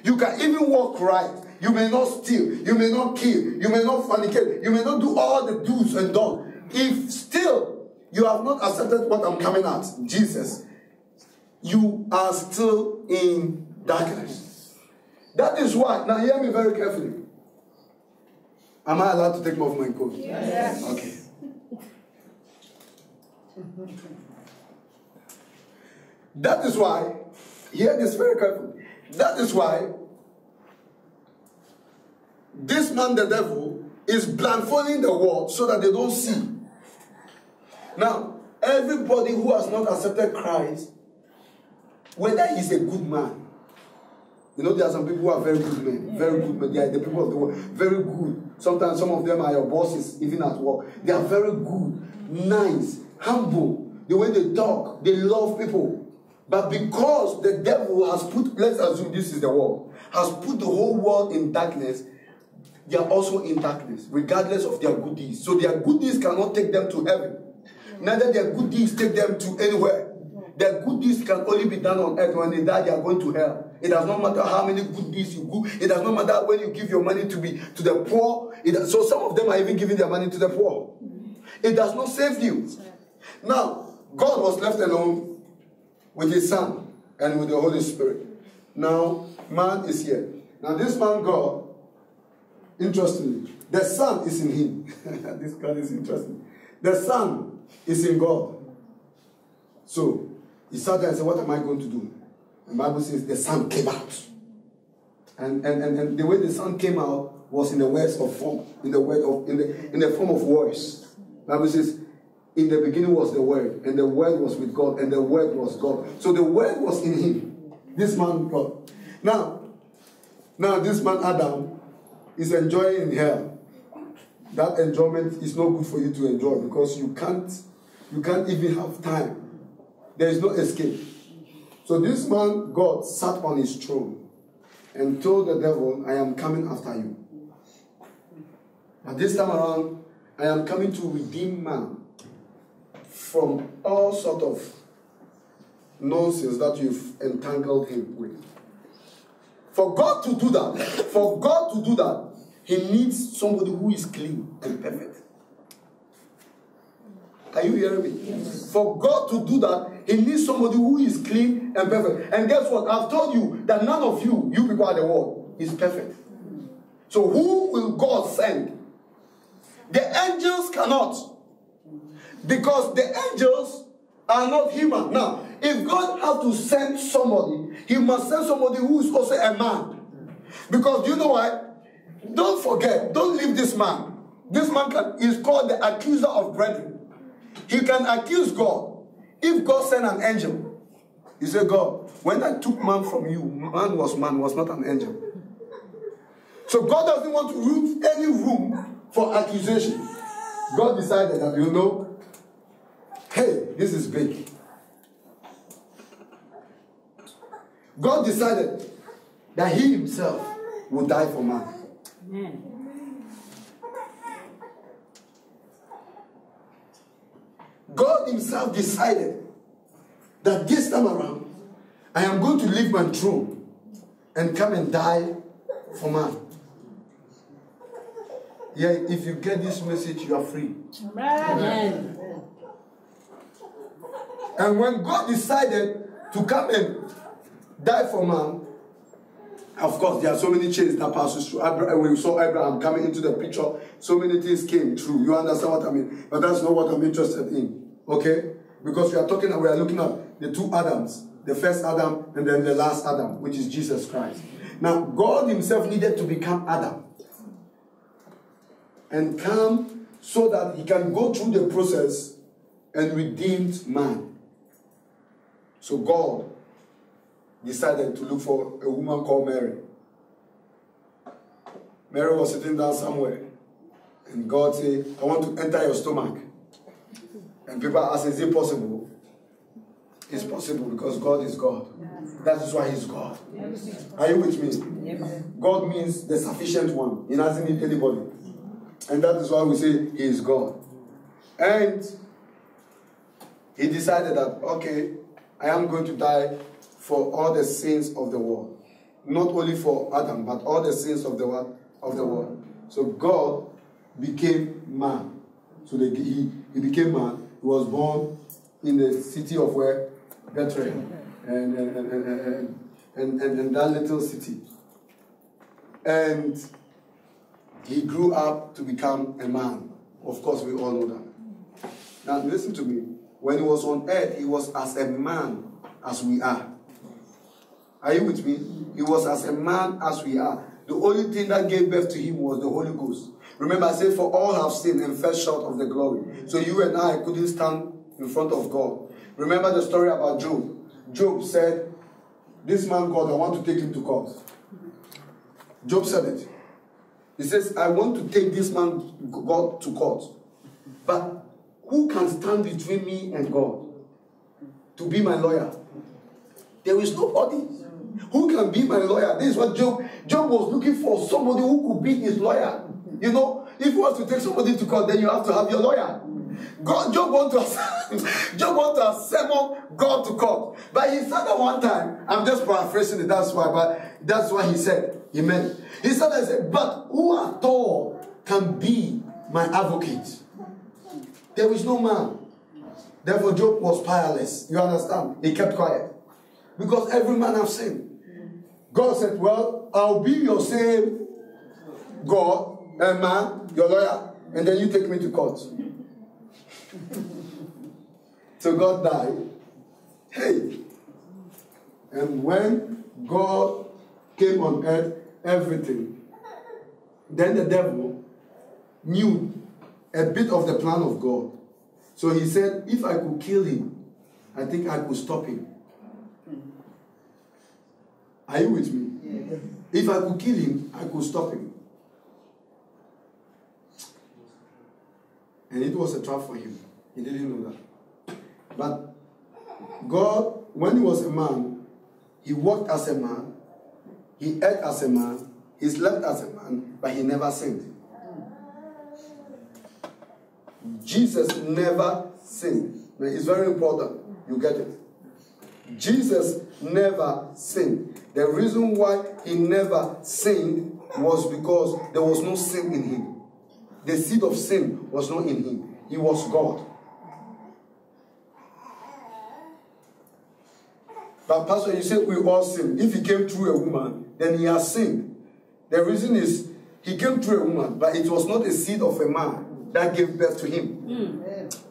You can even walk right. You may not steal. You may not kill. You may not fornicate. You may not do all the do's and don'ts. If still you have not accepted what I'm coming at, Jesus, you are still in darkness. That is why. Now hear me very carefully. Am I allowed to take off my coat? Yes. Okay. That is why, hear this very carefully. That is why this man, the devil, is blindfolding the world so that they don't see. Now, everybody who has not accepted Christ, whether he's a good man, you know, there are some people who are very good men, very good men. They are the people of the world, very good. Sometimes some of them are your bosses, even at work. They are very good, nice, humble. The way they talk, they love people. But because the devil has put, let's assume this is the world, has put the whole world in darkness, they are also in darkness, regardless of their good deeds. So their good deeds cannot take them to heaven. Neither their good deeds take them to anywhere. Their good deeds can only be done on earth. When they die, they are going to hell. It does not matter how many good deeds you do. It does not matter when you give your money to the poor. So some of them are even giving their money to the poor. It does not save you. Now, God was left alone with his Son and with the Holy Spirit. Now, man is here. Now, this man, God, interestingly, the Son is in him. This God is interesting. The Son is in God. So, he sat there and said, what am I going to do? The Bible says the Son came out. And the way the Son came out was in the words of form, in the form of words. The Bible says, in the beginning was the Word, and the Word was with God, and the Word was God. So the Word was in him. This man, God. Now this man, Adam, is enjoying in hell. That enjoyment is not good for you to enjoy because you can't even have time. There is no escape. So this man, God, sat on his throne and told the devil, I am coming after you. But this time around, I am coming to redeem man from all sort of nonsense that you've entangled him with. For God to do that, he needs somebody who is clean and perfect. Are you hearing me? Yes. For God to do that, he needs somebody who is clean and perfect. And guess what? I've told you that none of you people at the world, is perfect. So who will God send? The angels cannot. Because the angels are not human. Now, if God has to send somebody, he must send somebody who is also a man. Because you know why? Don't forget, don't leave this man. This man is called the accuser of brethren. He can accuse God. If God sent an angel, he said, God, when I took man from you, man, was not an angel. So God doesn't want to leave any room for accusation. God decided that, hey, this is big. God decided that he himself would die for man. Amen. God himself decided that this time around, I am going to leave my throne and come and die for man. Yeah, if you get this message, you are free. Amen. And when God decided to come and die for man, of course, there are so many chains that passes through. When you saw Abraham coming into the picture, so many things came through. You understand what I mean? But that's not what I'm interested in. Okay? Because we are looking at the two Adams. The first Adam and then the last Adam, which is Jesus Christ. Now, God himself needed to become Adam. And come so that he can go through the process and redeem man. So God decided to look for a woman called Mary. Mary was sitting down somewhere. And God said, I want to enter your stomach. And people ask, is it possible? It's possible because God is God. That is why he's God. Are you with me? God means the sufficient one. He doesn't need anybody. And that is why we say he is God. And he decided that, okay, I am going to die for all the sins of the world. not only for Adam, but all the sins of the world. So God became man. So he became man. He was born in the city of where? Bethlehem. And that little city. And he grew up to become a man. Of course, we all know that. Now, listen to me. When he was on earth, he was as a man as we are. Are you with me? He was as a man as we are. The only thing that gave birth to him was the Holy Ghost. Remember, I said, for all have sinned and fell short of the glory. So you and I couldn't stand in front of God. Remember the story about Job. Job said, this man God, I want to take him to court. Job said it. He says, I want to take this man God to court. But who can stand between me and God to be my lawyer? There is nobody. Who can be my lawyer? This is what Job was looking for. Somebody who could be his lawyer. You know, if you want to take somebody to court, then you have to have your lawyer. Job want to summon God to court. But he said at one time, I'm just paraphrasing it, that's why he said, amen. He said, but who at all can be my advocate? There is no man. Therefore Job was powerless. You understand? He kept quiet. Because every man have sinned. God said, well, I'll be your same God, and man, your lawyer, and then you take me to court. So God died. Hey. And when God came on earth, everything, then the devil knew a bit of the plan of God. So he said, if I could kill him, I think I could stop him. Are you with me? Yes. If I could kill him, I could stop him. And it was a trap for him. He didn't know that. But God, when he was a man, he walked as a man, he ate as a man, he slept as a man, but he never sinned. Jesus never sinned. It's very important. You get it? Jesus never sinned. The reason why he never sinned was because there was no sin in him. The seed of sin was not in him. He was God. But Pastor, you said we all sin. If he came through a woman, then he has sinned. The reason is he came through a woman, but it was not a seed of a man that gave birth to him.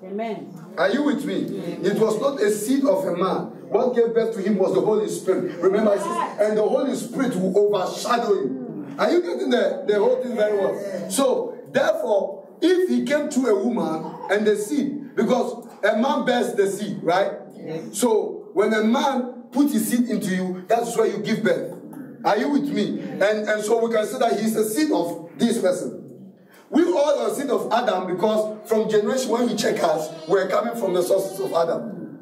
Amen. Are you with me? It was not a seed of a man. What gave birth to him was the Holy Spirit. Remember, it says, and the Holy Spirit will overshadow you. Are you getting the whole thing very well? So, therefore, if he came to a woman and the seed, because a man bears the seed, right? So, when a man puts his seed into you, that's where you give birth. Are you with me? And so we can say that he's the seed of this person. We all are seed of Adam because from generation when we check us, we're coming from the sources of Adam.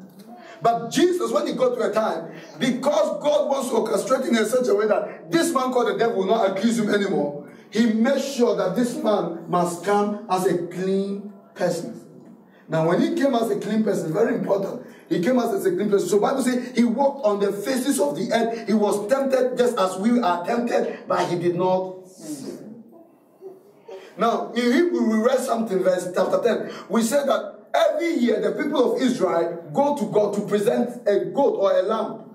But Jesus, when he got to a time, because God wants to orchestrate in such a way that this man called the devil will not accuse him anymore, he made sure that this man must come as a clean person. Now, when he came as a clean person, very important, he came as a clean person. So the Bible says he walked on the faces of the earth. He was tempted just as we are tempted, but he did not sin. Now, in Hebrew, we read something, verse chapter 10. We said that every year the people of Israel go to God to present a goat or a lamb.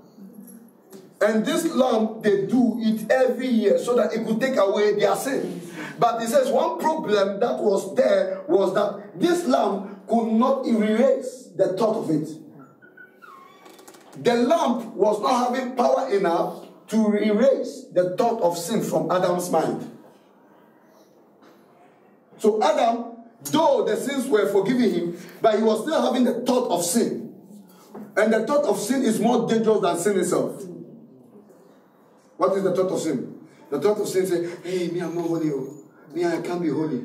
And this lamb, they do it every year so that it could take away their sin. But it says one problem that was there was that this lamb could not erase the thought of it. The lamb was not having power enough to erase the thought of sin from Adam's mind. So Adam, though the sins were forgiven him, but he was still having the thought of sin. And the thought of sin is more dangerous than sin itself. What is the thought of sin? The thought of sin says, hey, me, I'm not holy. Me, I can't be holy.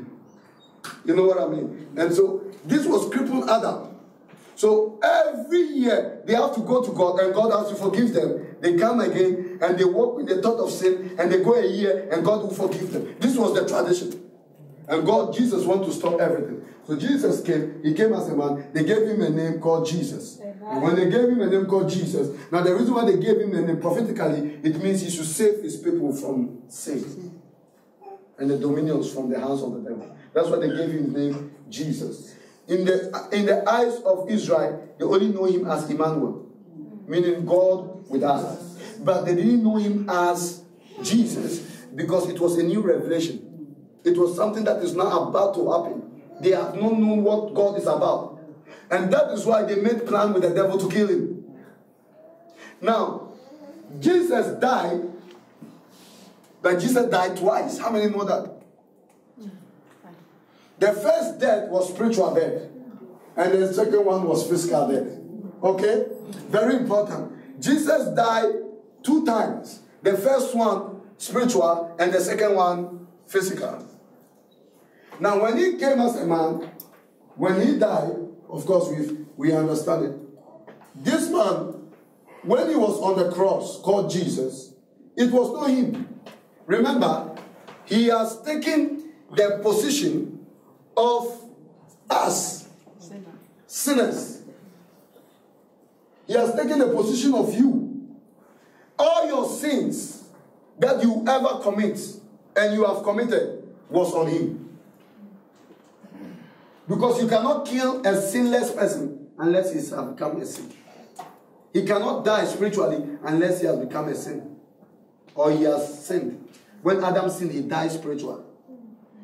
You know what I mean? And so this was crippled Adam. So every year they have to go to God and God has to forgive them. They come again and they walk with the thought of sin and they go a year and God will forgive them. This was the tradition. And Jesus wanted to stop everything. So Jesus came, he came as a man, they gave him a name called Jesus. And when they gave him a name called Jesus, now the reason why they gave him a name prophetically, it means he should save his people from sin and the dominions from the hands of the devil. That's why they gave him the name Jesus. In the eyes of Israel, they only know him as Emmanuel, meaning God with us. But they didn't know him as Jesus because it was a new revelation. It was something that is not about to happen. They have not known what God is about. And that is why they made plan with the devil to kill him. Now, Jesus died, but Jesus died twice. How many know that? The first death was spiritual death. And the second one was physical death. Okay? Very important. Jesus died 2 times. The first one spiritual and the second one physical. Now when he came as a man, when he died, of course we understand it. This man, when he was on the cross called Jesus, it was not him. Remember, he has taken the position of us, sinners. He has taken the position of you. All your sins that you ever commit and you have committed was on him. Because you cannot kill a sinless person unless he has become a sin. He cannot die spiritually unless he has become a sin. Or he has sinned. When Adam sinned, he died spiritually.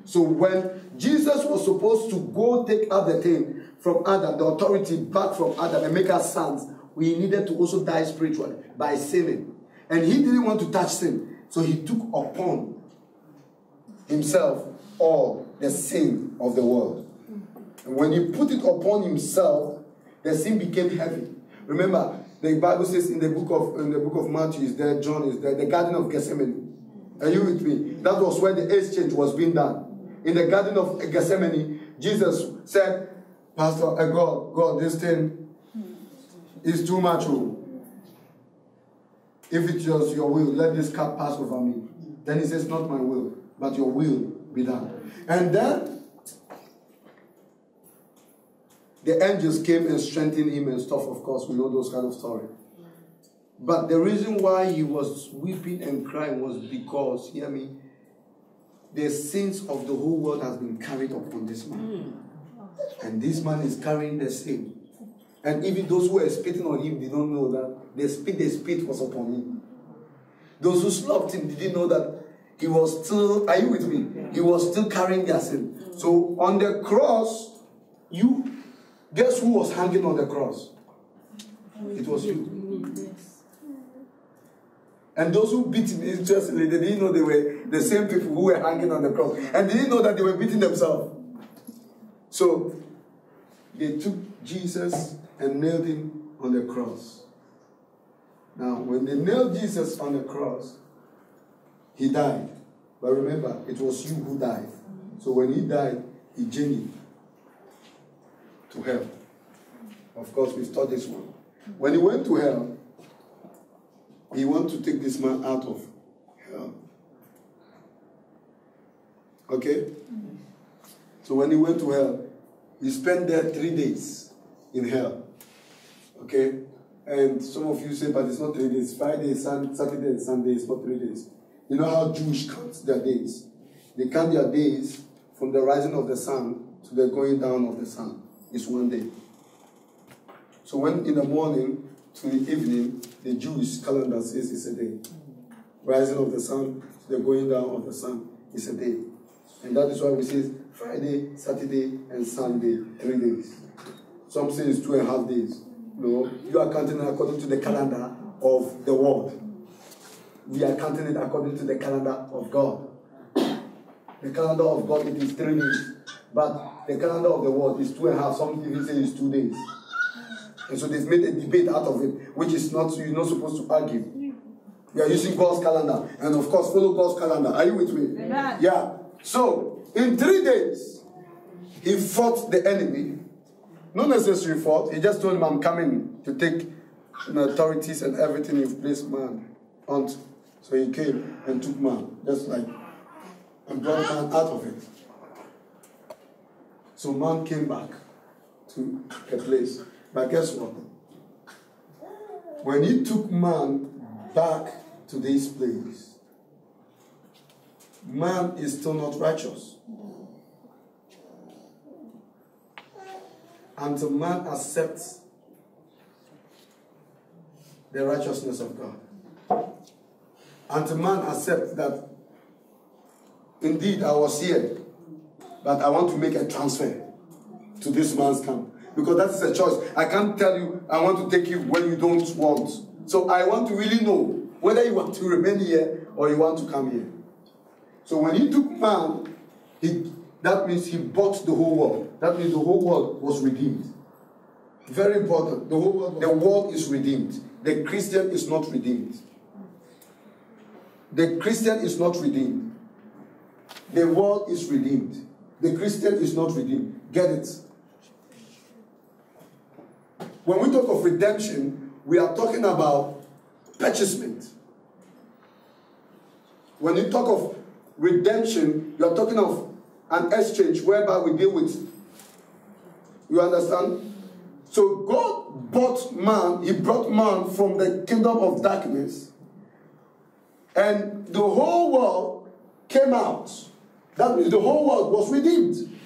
So when Jesus was supposed to go take out the thing from Adam, the authority back from Adam and make us sons, we needed to also die spiritually by sinning. And he didn't want to touch sin. So he took upon himself all the sin of the world. And when he put it upon himself, the sin became heavy. Remember, the Bible says in the book of Matthew is there, John is there, the Garden of Gethsemane. Are you with me? That was where the exchange was being done. In the Garden of Gethsemane, Jesus said, Pastor, God, this thing is too much. If it's just your will, let this cup pass over me. Then he says, not my will, but your will be done. And then the angels came and strengthened him and stuff, of course. We know those kind of stories. But the reason why he was weeping and crying was because, hear me, the sins of the whole world has been carried upon this man. And this man is carrying the sin. And even those who were spitting on him did not know that the spit was upon him. Those who slapped him didn't know that he was still, are you with me? He was still carrying their sin. So on the cross, guess who was hanging on the cross? It was you. And those who beat him, interestingly, they didn't know they were the same people who were hanging on the cross. And they didn't know that they were beating themselves. So they took Jesus and nailed him on the cross. Now, when they nailed Jesus on the cross, he died. But remember, it was you who died. So when he died, he journeyed to hell. Of course, we've taught this one. When he went to hell, he wanted to take this man out of hell. Okay? So when he went to hell, he spent there 3 days in hell. Okay? And some of you say, but it's not 3 days. Friday, Saturday, and Sunday, it's not 3 days. You know how Jews count their days? They count their days from the rising of the sun to the going down of the sun. It's 1 day. So when in the morning to the evening, the Jewish calendar says it's a day. Rising of the sun to the going down of the sun is a day. And that is why we say Friday, Saturday, and Sunday, 3 days. Some say it's 2.5 days. No, you are counting according to the calendar of the world. We are counting it according to the calendar of God. The calendar of God, it is 3 days. But the calendar of the world is 2.5. Some even say it's 2 days. And so they've made a debate out of it, which is not, you're not supposed to argue. We are using God's calendar. And of course, follow God's calendar. Are you with me? Yeah. So, in 3 days, he fought the enemy. Not necessarily fought. He just told him, I'm coming to take authorities and everything you've placed man on. So he came and took man, just like, and brought man out of it. So man came back to a place. But guess what? When he took man back to this place, man is still not righteous. Until man accepts the righteousness of God. Until man accepts that indeed I was here, but I want to make a transfer to this man's camp. Because that is a choice. I can't tell you I want to take you when you don't want. So I want to really know whether you want to remain here or you want to come here. So when he took man, that means he bought the whole world. That means the whole world was redeemed. Very important. The world is redeemed. The Christian is not redeemed. The Christian is not redeemed. The world is redeemed. The Christian is not redeemed. Get it? When we talk of redemption, we are talking about purchasement. When you talk of redemption, you are talking of an exchange whereby we deal with. You understand? So God bought man, he brought man from the kingdom of darkness, and the whole world came out. That means the whole world was redeemed.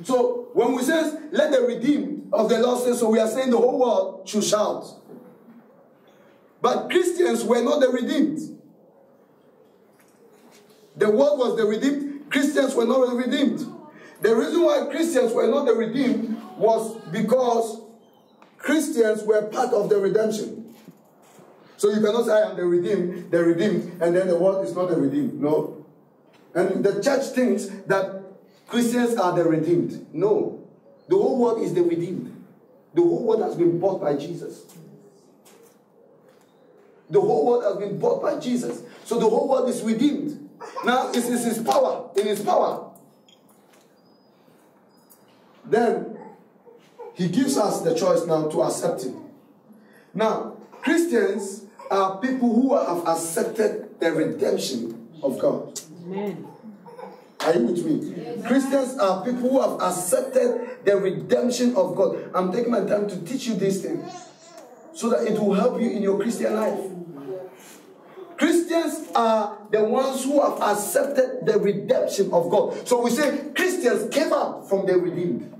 So when we say, let the redeemed of the Lord say so, we are saying the whole world should shout. But Christians were not the redeemed. The world was the redeemed. Christians were not the redeemed. The reason why Christians were not the redeemed was because Christians were part of the redemption. So you cannot say, I am the redeemed, and then the world is not the redeemed. No. And the church thinks that Christians are the redeemed. No. The whole world is the redeemed. The whole world has been bought by Jesus. The whole world has been bought by Jesus. So the whole world is redeemed. Now it is his power. In his power. Then he gives us the choice now to accept him. Now, Christians are people who have accepted the redemption of God. Amen. Are you with me? Yes. Christians are people who have accepted the redemption of God. I'm taking my time to teach you these things so that it will help you in your Christian life. Christians are the ones who have accepted the redemption of God. So we say Christians came out from the redeemed.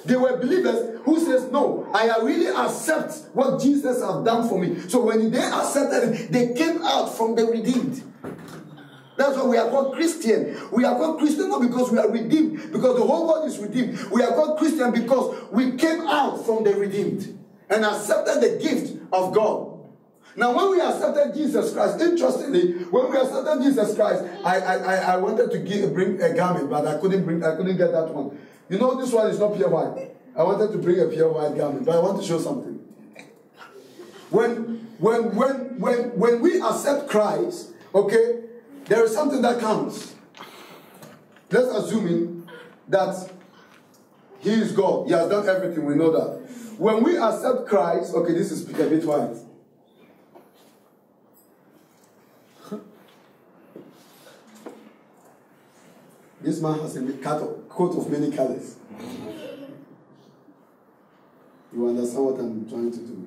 They were believers who says, no, I really accept what Jesus has done for me. So when they accepted it, they came out from the redeemed. That's why we are called Christian. We are called Christian not because we are redeemed, because the whole world is redeemed. We are called Christian because we came out from the redeemed and accepted the gift of God. Now when we accepted Jesus Christ, interestingly, when we accepted Jesus Christ, I wanted to bring a garment, but I couldn't get that one. You know, this one is not pure white. I wanted to bring a pure white garment, but I want to show something. When we accept Christ, okay, there is something that comes. Let's assume that he is God. He has done everything. We know that. When we accept Christ, okay, this is a bit white. This man has a coat of many colors. You understand what I'm trying to do?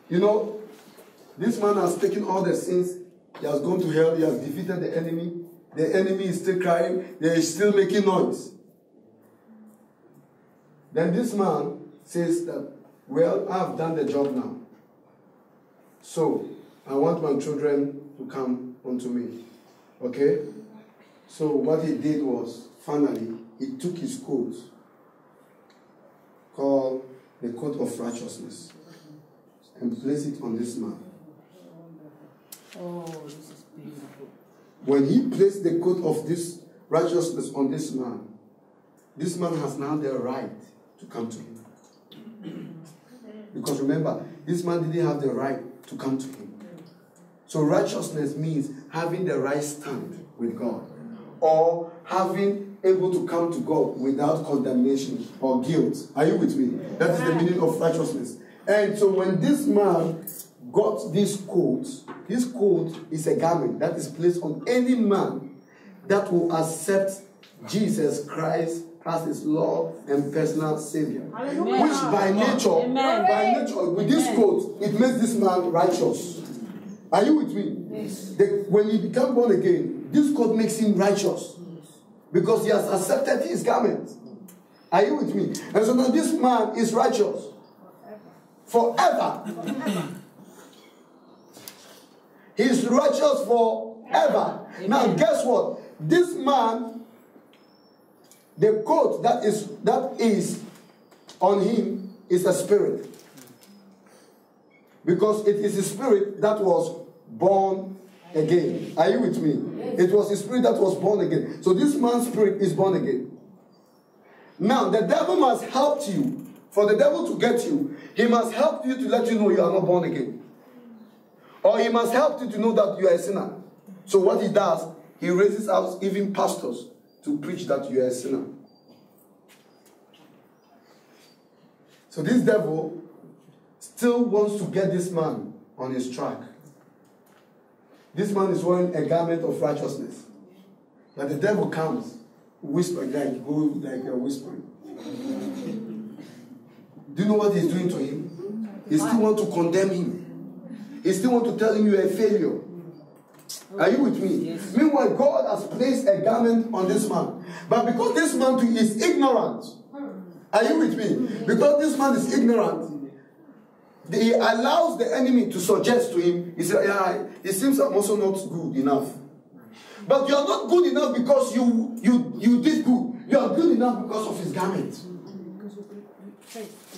You know, this man has taken all the sins. He has gone to hell. He has defeated the enemy. The enemy is still crying. They are still making noise. Then this man says that, well, I have done the job now. So, I want my children to come unto me. Okay? So what he did was, finally, he took his coat, called the coat of righteousness, and placed it on this man. Oh, this is beautiful. When he placed the coat of this righteousness on this man has now the right to come to him. Because remember, this man didn't have the right to come to him. So righteousness means having the right stand with God, or having able to come to God without condemnation or guilt. Are you with me? That is the meaning of righteousness. And so when this man got this coat is a garment that is placed on any man that will accept Jesus Christ as his Lord and personal Savior. Amen. Which by nature, Amen. with this quote, it makes this man righteous. Are you with me? Yes. When he became born again, this quote makes him righteous. Because he has accepted his garment. Are you with me? And so now this man is righteous. Forever. He is righteous forever. Now guess what? This man, the coat that is on him is a spirit. Because it is a spirit that was born again. Are you with me? It was a spirit that was born again. So this man's spirit is born again. Now the devil must help you. For the devil to get you, he must help you to let you know you are not born again. Or he must help you to know that you are a sinner. So what he does, he raises out even pastors to preach that you are a sinner. So this devil still wants to get this man on his track. This man is wearing a garment of righteousness. But the devil comes, whispering, like a whispering. Do you know what he's doing to him? He still wants to condemn him. He still wants to tell him you are a failure. Are you with me? Yes. Meanwhile, God has placed a garment on this man. But because this man too is ignorant, are you with me? Because this man is ignorant, he allows the enemy to suggest to him, he said, yeah, it seems I'm also not good enough. But you are not good enough because you did good. You are good enough because of his garment.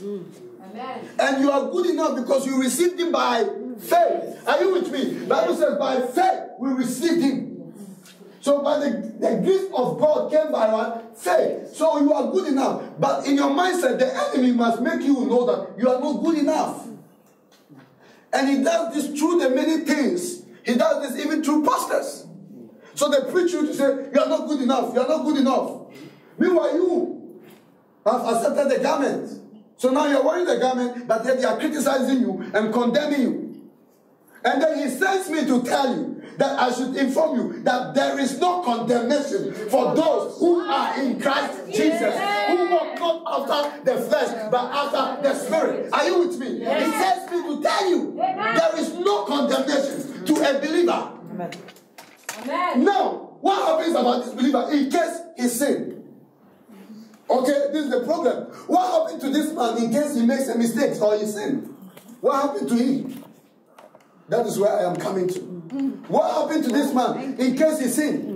Amen. And you are good enough because you received him by faith. Are you with me? The Bible says by faith we received him. So by the gift of God came by what? Faith. So you are good enough. But in your mindset, the enemy must make you know that you are not good enough. And he does this through the many things. He does this even through pastors. So they preach you to say, you are not good enough. You are not good enough. Meanwhile, you have accepted the garment. So now you're wearing the garment, but yet they are criticizing you and condemning you. And then he sends me to tell you that I should inform you that there is no condemnation for those who are in Christ Jesus, who walk not after the flesh, but after the Spirit. Are you with me? He sends me to tell you there is no condemnation to a believer. Amen. Now, what happens about this believer in case he sinned? Okay, this is the problem. What happened to this man in case he makes a mistake or he sinned? What happened to him? That is where I am coming to. What happened to this man in case he sinned?